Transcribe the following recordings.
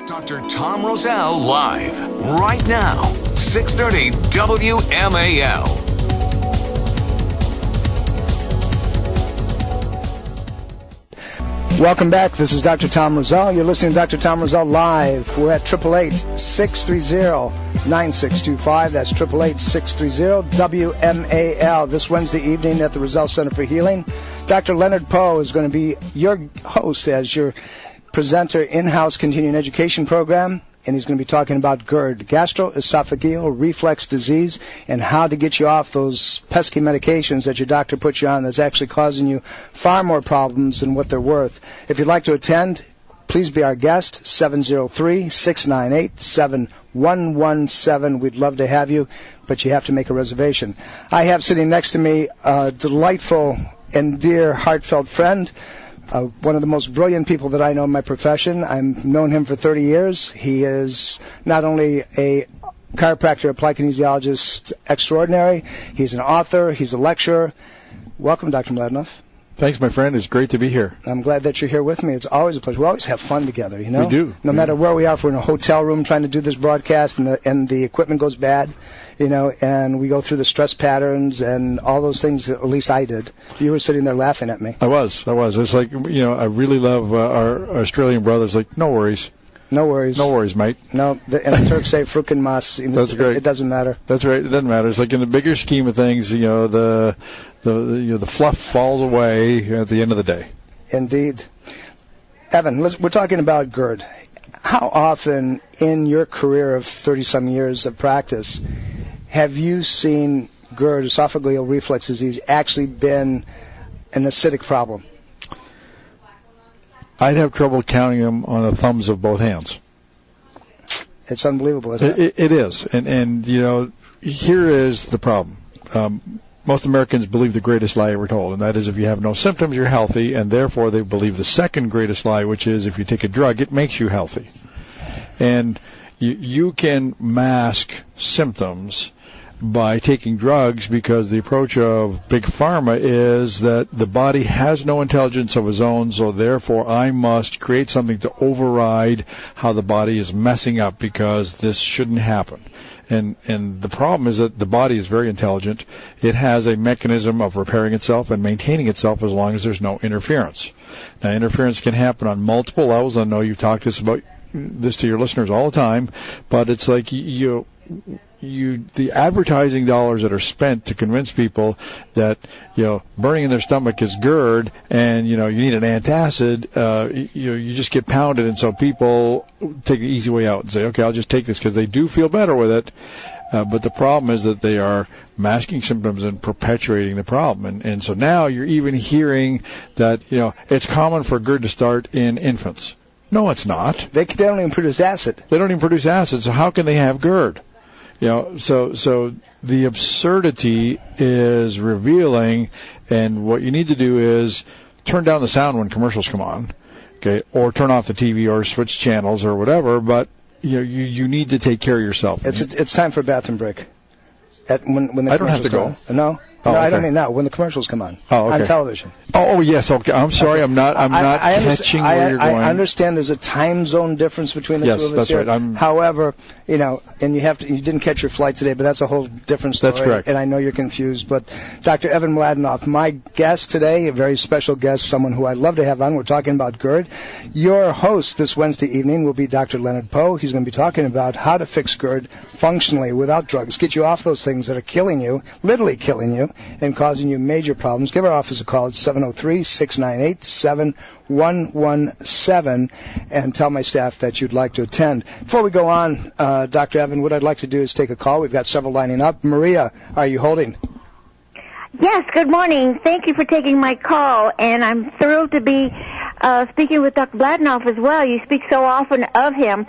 Dr. Tom Roselle live right now, 630 WMAL. Welcome back. This is Dr. Tom Roselle. You're listening to Dr. Tom Roselle live. We're at 888-630-9625. That's 888-630-WMAL. This Wednesday evening at the Roselle Center for Healing, Dr. Leonard Poe is going to be your host as your presenter in-house continuing education program, and he's going to be talking about GERD, Gastroesophageal Reflux disease, and how to get you off those pesky medications that your doctor puts you on that's actually causing you far more problems than what they're worth. If you'd like to attend, please be our guest, 703-698-7117. We'd love to have you, but you have to make a reservation. I have sitting next to me a delightful and dear, heartfelt friend, one of the most brilliant people that I know in my profession. I've known him for 30 years. He is not only a chiropractor, applied kinesiologist extraordinary, he's an author, he's a lecturer. Welcome, Dr. Mladenoff. Thanks, my friend. It's great to be here. I'm glad that you're here with me. It's always a pleasure. We always have fun together, you know? We do. No matter where we are, if we're in a hotel room trying to do this broadcast and the equipment goes bad, you know, and we go through the stress patterns and all those things, at least I did. You were sitting there laughing at me. I was. It's like, you know, I really love our Australian brothers. Like, no worries. No worries. No worries, mate. No, and the Turks say frukin mas. That's great. It doesn't matter. That's right. It doesn't matter. It's like in the bigger scheme of things, you know, the fluff falls away at the end of the day. Indeed. Evan, we're talking about GERD. How often in your career of 30-some years of practice have you seen GERD, esophageal reflux disease, actually been an acidic problem? I'd have trouble counting them on the thumbs of both hands. It's unbelievable, isn't it? It is. And, you know, here is the problem. Most Americans believe the greatest lie ever told, and that is if you have no symptoms, you're healthy, and therefore they believe the second greatest lie, which is if you take a drug, it makes you healthy. And you can mask symptoms by taking drugs because the approach of Big Pharma is that the body has no intelligence of its own, so therefore I must create something to override how the body is messing up because this shouldn't happen. And the problem is that the body is very intelligent. It has a mechanism of repairing itself and maintaining itself as long as there's no interference. Now, interference can happen on multiple levels. I know you've talked about this to your listeners all the time, but it's like the advertising dollars that are spent to convince people that, you know, burning in their stomach is GERD and, you know, you need an antacid, you just get pounded, and so people take the easy way out and say, okay, I'll just take this because they do feel better with it. But the problem is that they are masking symptoms and perpetuating the problem. And so now you're even hearing that, you know, it's common for GERD to start in infants. No, it's not. They don't even produce acid. They don't even produce acid, so how can they have GERD? You know, so the absurdity is revealing, and what you need to do is turn down the sound when commercials come on, okay, or turn off the TV or switch channels or whatever, but you need to take care of yourself. It's time for a bathroom break. When the I don't have to go. No? Oh, no, okay. I don't mean now. When the commercials come on. Oh, okay. On television. Oh, yes. Okay. I'm sorry. I'm not catching where you're going. I understand there's a time zone difference between the two of us. Yes, that's here. right. However, you know, and you didn't catch your flight today, but that's a whole different story. That's correct. And I know you're confused. But Dr. Evan Mladenoff, my guest today, a very special guest, someone who I'd love to have on. We're talking about GERD. Your host this Wednesday evening will be Dr. Leonard Poe. He's going to be talking about how to fix GERD functionally without drugs, get you off those things that are killing you, literally killing you, and causing you major problems. Give our office a call at 703-698-7117 and tell my staff that you'd like to attend. Before we go on, Dr. Evan, what I'd like to do is take a call. We've got several lining up. Maria, are you holding? Yes, good morning. Thank you for taking my call, and I'm thrilled to be speaking with Dr. Mladenoff as well. You speak so often of him.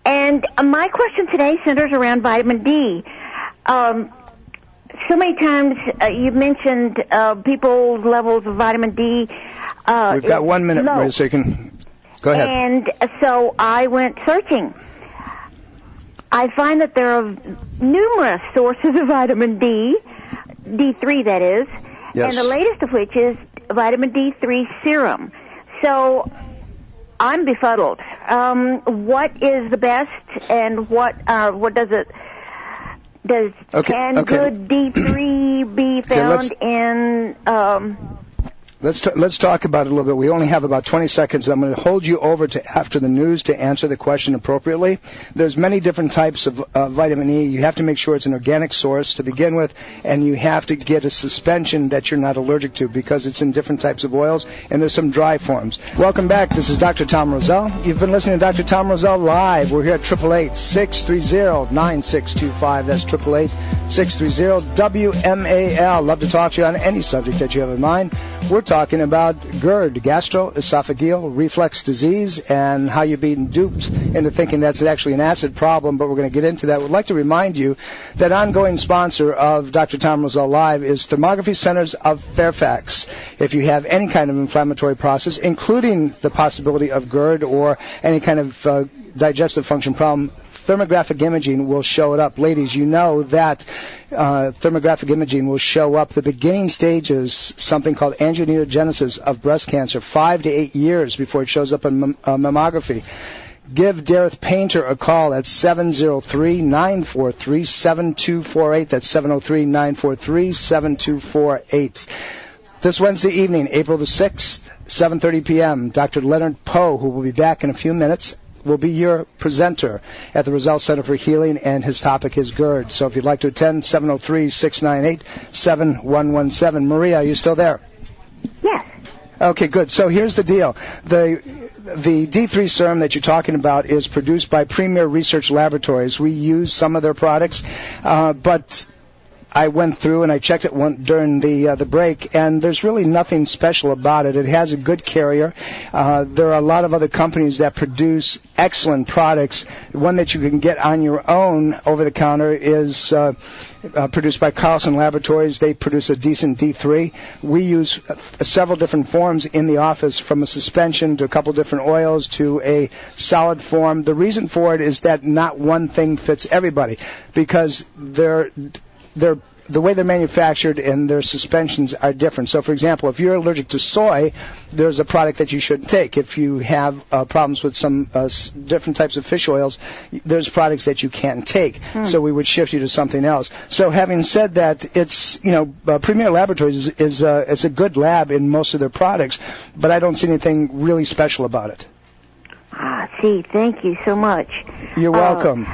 And my question today centers around vitamin D. So many times you've mentioned people's levels of vitamin D. We've got 1 minute, Maria, so you can go ahead. And so I went searching. I find that there are numerous sources of vitamin D, D3 that is, yes. And the latest of which is vitamin D3 serum. So I'm befuddled. What is the best, and what does it? Can good D3 be found in? Let's talk about it a little bit. We only have about 20 seconds. I'm going to hold you over to after the news to answer the question appropriately. There's many different types of vitamin E. You have to make sure it's an organic source to begin with, and you have to get a suspension that you're not allergic to because it's in different types of oils, and there's some dry forms. Welcome back. This is Dr. Tom Roselle. You've been listening to Dr. Tom Roselle live. We're here at 888-630-9625. That's 888-630-WMAL. Love to talk to you on any subject that you have in mind. We're talking about GERD, Gastroesophageal Reflux disease, and how you're being duped into thinking that's actually an acid problem, but we're going to get into that. We'd like to remind you that ongoing sponsor of Dr. Tom Roselle Live is Thermography Centers of Fairfax. If you have any kind of inflammatory process, including the possibility of GERD or any kind of digestive function problem, thermographic imaging will show it up. Ladies, you know that thermographic imaging will show up the beginning stages, something called angiogenesis of breast cancer, 5 to 8 years before it shows up in mammography. Give Dareth Painter a call at 703-943-7248. That's 703-943-7248. This Wednesday evening, April the 6th, 7:30 p.m., Dr. Leonard Poe, who will be back in a few minutes, will be your presenter at the Roselle Center for Healing, and his topic is GERD. So if you'd like to attend, 703-698-7117. Maria, are you still there? Yes. Okay, good. So here's the deal. The D3 serum that you're talking about is produced by Premier Research Laboratories. We use some of their products, but I went through and I checked it during the break, and there's really nothing special about it. It has a good carrier. There are a lot of other companies that produce excellent products. One that you can get on your own over the counter is produced by Carlson Laboratories. They produce a decent D3. We use several different forms in the office, from a suspension to a couple different oils to a solid form. The reason for it is that not one thing fits everybody, because the way they're manufactured and their suspensions are different. So, for example, if you're allergic to soy, there's a product that you shouldn't take. If you have problems with some different types of fish oils, there's products that you can't take. So we would shift you to something else. So having said that, it's, Premier Laboratories is a good lab in most of their products, but I don't see anything really special about it. See, thank you so much. You're welcome.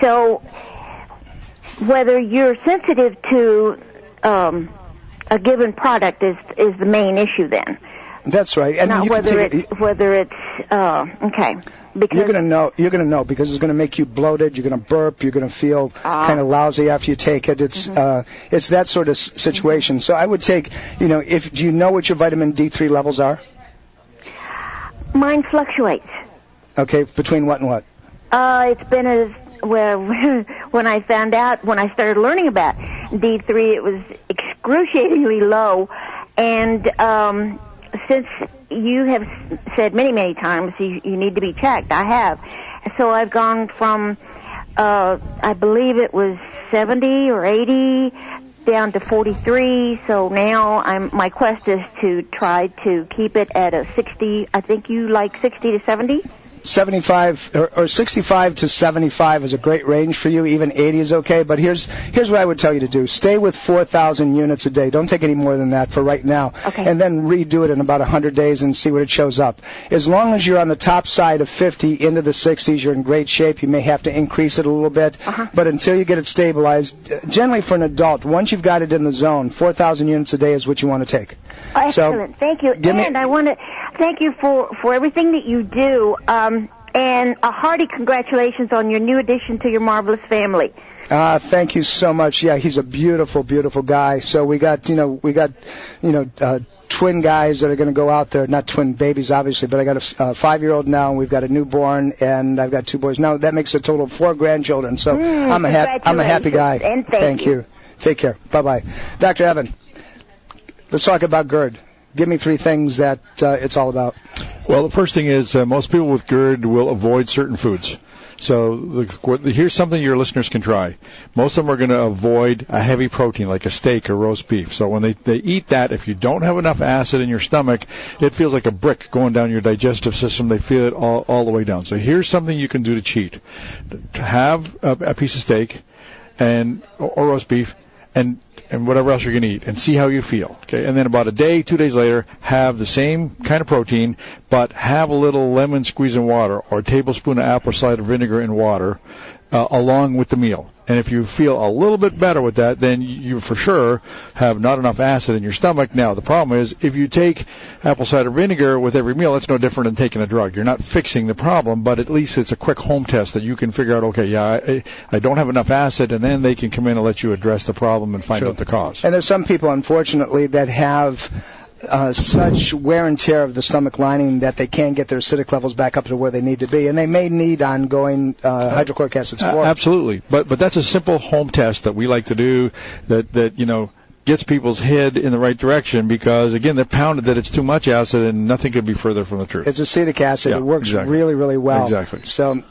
So whether you're sensitive to a given product is the main issue then. That's right. And not you whether can it's okay. Because you're going to know because it's going to make you bloated. You're going to burp. You're going to feel kind of lousy after you take it. It's that sort of situation. So I would take, do you know what your vitamin D3 levels are? Mine fluctuates. Okay, between what and what? It's been when I started learning about D3, it was excruciatingly low, and since you have said many, many times you need to be checked, I have. So I've gone from, I believe it was 70 or 80 down to 43. So now my quest is to try to keep it at a 60. I think you like 60 to 70. 75 or 65 to 75 is a great range for you. Even 80 is okay. But here's what I would tell you to do. Stay with 4,000 units a day. Don't take any more than that for right now. Okay. And then redo it in about 100 days and see what it shows up. As long as you're on the top side of 50 into the 60s, you're in great shape. You may have to increase it a little bit. But until you get it stabilized, generally for an adult, once you've got it in the zone, 4,000 units a day is what you want to take. Excellent. So, thank you. And I want to thank you for everything that you do. And a hearty congratulations on your new addition to your marvelous family. Thank you so much. Yeah, he's a beautiful, beautiful guy. So we got twin guys that are going to go out there. Not twin babies, obviously, but I got a 5-year-old now, and we've got a newborn, and I've got 2 boys. Now that makes a total of 4 grandchildren. So I'm a happy guy. And thank you. Take care. Bye-bye. Dr. Evan, let's talk about GERD. Give me 3 things that it's all about. Well, the first thing is most people with GERD will avoid certain foods. So here's something your listeners can try. Most of them are going to avoid a heavy protein like a steak or roast beef. So when they eat that, if you don't have enough acid in your stomach, it feels like a brick going down your digestive system. They feel it all the way down. So here's something you can do to cheat. To have a piece of steak or roast beef and whatever else you're going to eat, and see how you feel. Okay, and then about a day, 2 days later, have the same kind of protein, but have a little lemon squeeze in water or a tablespoon of apple cider vinegar in water along with the meal. And if you feel a little bit better with that, then you for sure have not enough acid in your stomach. Now, the problem is if you take apple cider vinegar with every meal, it's no different than taking a drug. You're not fixing the problem, but at least it's a quick home test that you can figure out, okay, yeah, I don't have enough acid, and then they can come in and let you address the problem and find out the cause. And there's some people, unfortunately, that have such wear and tear of the stomach lining that they can't get their acidic levels back up to where they need to be, and they may need ongoing hydrochloric acid support. Absolutely, but that's a simple home test that we like to do that gets people's head in the right direction, because again they're pounded that it's too much acid and nothing could be further from the truth. It's acetic acid. Yeah, it works really, really well. Exactly. So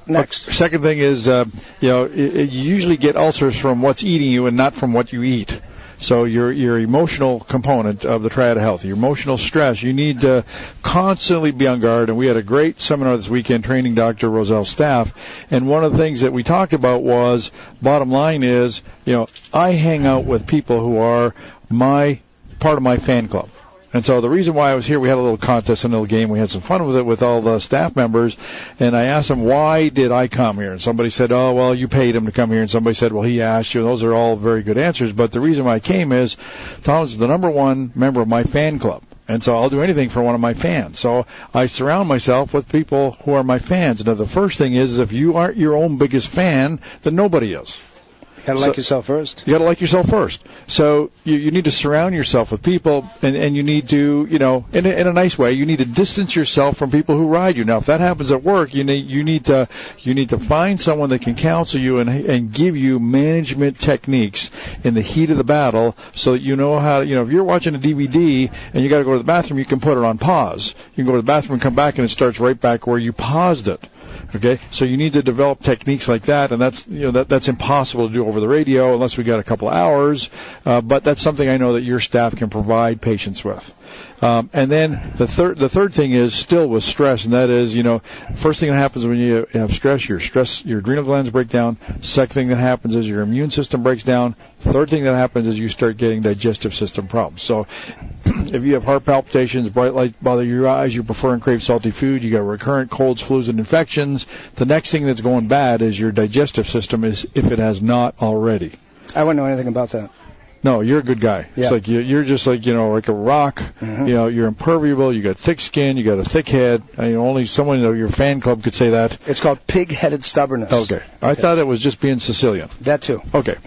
next. Second thing is you usually get ulcers from what's eating you and not from what you eat. So your emotional component of the triad of health, your emotional stress, you need to constantly be on guard. And we had a great seminar this weekend training Dr. Roselle's staff. And one of the things that we talked about was, bottom line is, I hang out with people who are part of my fan club. And so the reason why I was here, we had a little contest, a little game. We had some fun with it with all the staff members. And I asked them, why did I come here? And somebody said, oh, well, you paid him to come here. And somebody said, well, he asked you. And those are all very good answers. But the reason why I came is Tom is the number one member of my fan club. And so I'll do anything for one of my fans. So I surround myself with people who are my fans. Now, the first thing is, if you aren't your own biggest fan, then nobody is. You got to like yourself first. You got to like yourself first. So you need to surround yourself with people, and you need to, in a nice way, you need to distance yourself from people who ride you. Now, if that happens at work, you need to find someone that can counsel you and give you management techniques in the heat of the battle, so that you know how. If you're watching a DVD and you got to go to the bathroom, you can put it on pause. You can go to the bathroom and come back, and it starts right back where you paused it. Okay, so you need to develop techniques like that, and that's impossible to do over the radio unless we got a couple of hours. But that's something I know that your staff can provide patients with. And then the third thing is still with stress, and that is, first thing that happens when you have stress, your adrenal glands break down. Second thing that happens is your immune system breaks down. Third thing that happens is you start getting digestive system problems. So if you have heart palpitations, bright lights bother your eyes, you prefer and crave salty food, you got recurrent colds, flus, and infections, the next thing that's going bad is your digestive system, if it has not already. I wouldn't know anything about that. No, you're a good guy. Yeah. It's like you're just like like a rock. Mm-hmm. You're impermeable. You got thick skin. You got a thick head. Only someone your fan club could say that. It's called pig-headed stubbornness. Okay. I thought it was just being Sicilian. That too. Okay.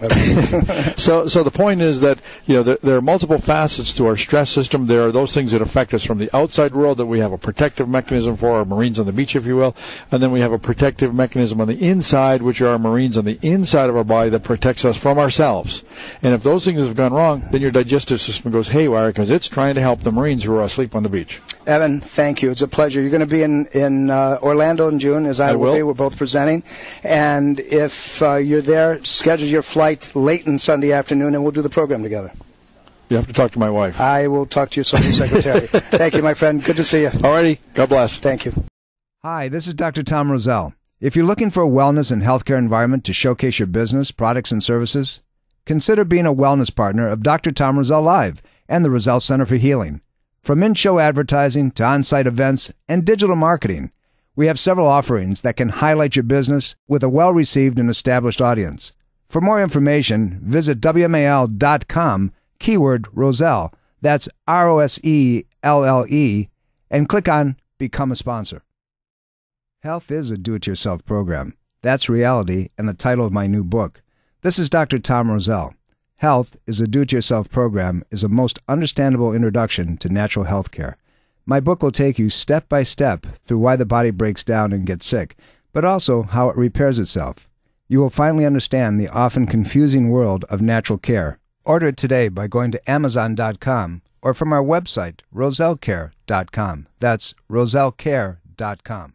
So the point is that there are multiple facets to our stress system. There are those things that affect us from the outside world that we have a protective mechanism for, our Marines on the beach, if you will, and then we have a protective mechanism on the inside, which are our Marines on the inside of our body that protects us from ourselves. And if those things have gone wrong, then your digestive system goes haywire because it's trying to help the Marines who are asleep on the beach. Evan, thank you. It's a pleasure. You're going to be in Orlando in June, as I will be. We're both presenting. And if you're there, schedule your flight late in Sunday afternoon, and we'll do the program together. You have to talk to my wife. I will talk to your social secretary. Thank you, my friend. Good to see you. All righty. God bless. Thank you. Hi, this is Dr. Tom Roselle. If you're looking for a wellness and healthcare environment to showcase your business, products, and services, consider being a wellness partner of Dr. Tom Roselle Live and the Roselle Center for Healing. From in-show advertising to on-site events and digital marketing, we have several offerings that can highlight your business with a well-received and established audience. For more information, visit WMAL.com, keyword Roselle, that's ROSELLE, and click on Become a Sponsor. Health is a do-it-yourself program. That's reality and the title of my new book. This is Dr. Tom Roselle. Health is a do-it-yourself program is a most understandable introduction to natural health care. My book will take you step by step through why the body breaks down and gets sick, but also how it repairs itself. You will finally understand the often confusing world of natural care. Order it today by going to Amazon.com or from our website, RoselleCare.com. That's RoselleCare.com.